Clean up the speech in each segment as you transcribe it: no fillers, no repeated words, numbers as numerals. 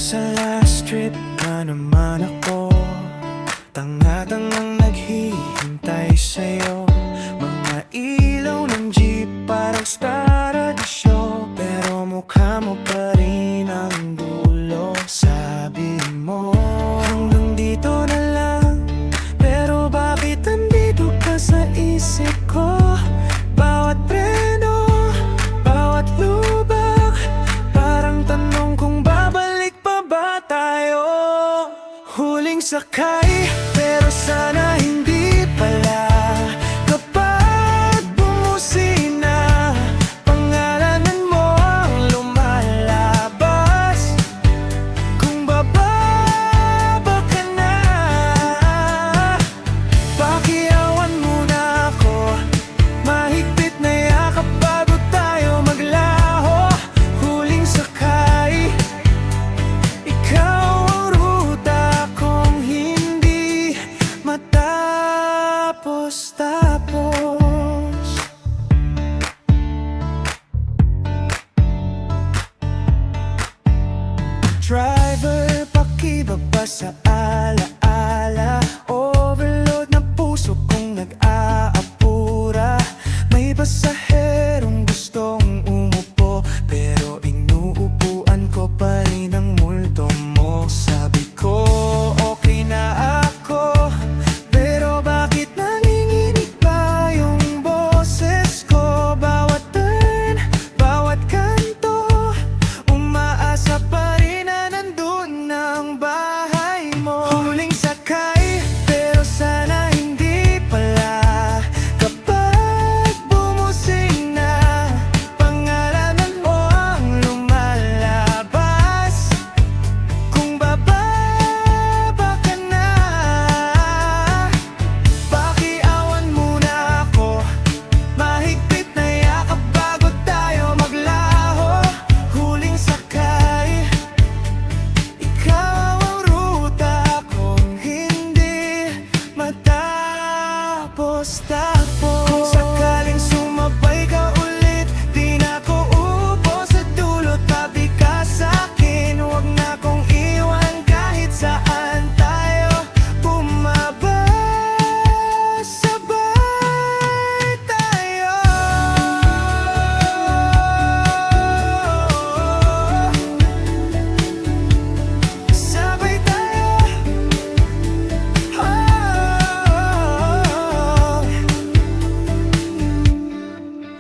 Sa last trip na naman ako, tanga-tangang naghihintay sa'yo. Mga ilaw ng jeep parang sa paradisyo, pero mukha mo pa rin ang dulo. Sabi mo hanggang dito na lang, pero bakit nandito ka sa isip ko? Bawat preno, bawat lubak, parang tanong kung babalik pa ba tayo. Huling sakay, pero sana hindi pala. Kapag bumusina, pangalanan mo ang lumalabas. Kung bababa ka na, pakiawan mo na ako. Mahigpit na yakap bago tayo maglaho. Huling sakay, ikaw ang ruta kong hindi matapos-tapos. Driver, pakibaba sa alaala. Overload na puso kong nag-aapura. May pasaherong gustong umupo, pero inuupuan ko pa rin ang multo mo. Sabi ko, okay na ako, pero bakit nanginginig pa yung boses ko? Bawat turn, bawat kanto, umaasa pa rin na nandun ang bahay mo. Huling sakay, pero sana hindi pala. Kapag bumusina, pangalanan mo ang lumalabas. Kung bababa ka na, pakiawan muna ako. Mahigpit na yakap bago tayo maglaho. Huling sakay, ikaw ang ruta kong hindi matapos-tapos. Kung sakaling sumabay ka ulit, di na ko uupo sa dulo. Tabi ka sa'kin, huwag na kong iwan kahit saan tayo bumaba. Sabay tayo. Sabay tayo.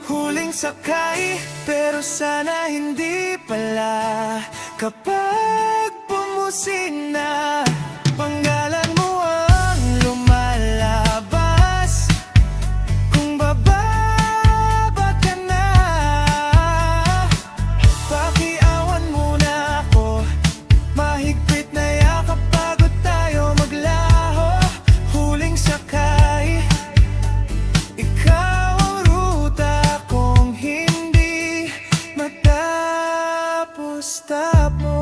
Huling sakay, pero sana hindi pala. Kapag bumusina, panggalan mo ang lumalabas. Kung bababa ka na, pakiawan muna ako. Mahigpit na yakap bago tayo maglaho. Huling sakay, ikaw ang ruta kong hindi matapos-tapos.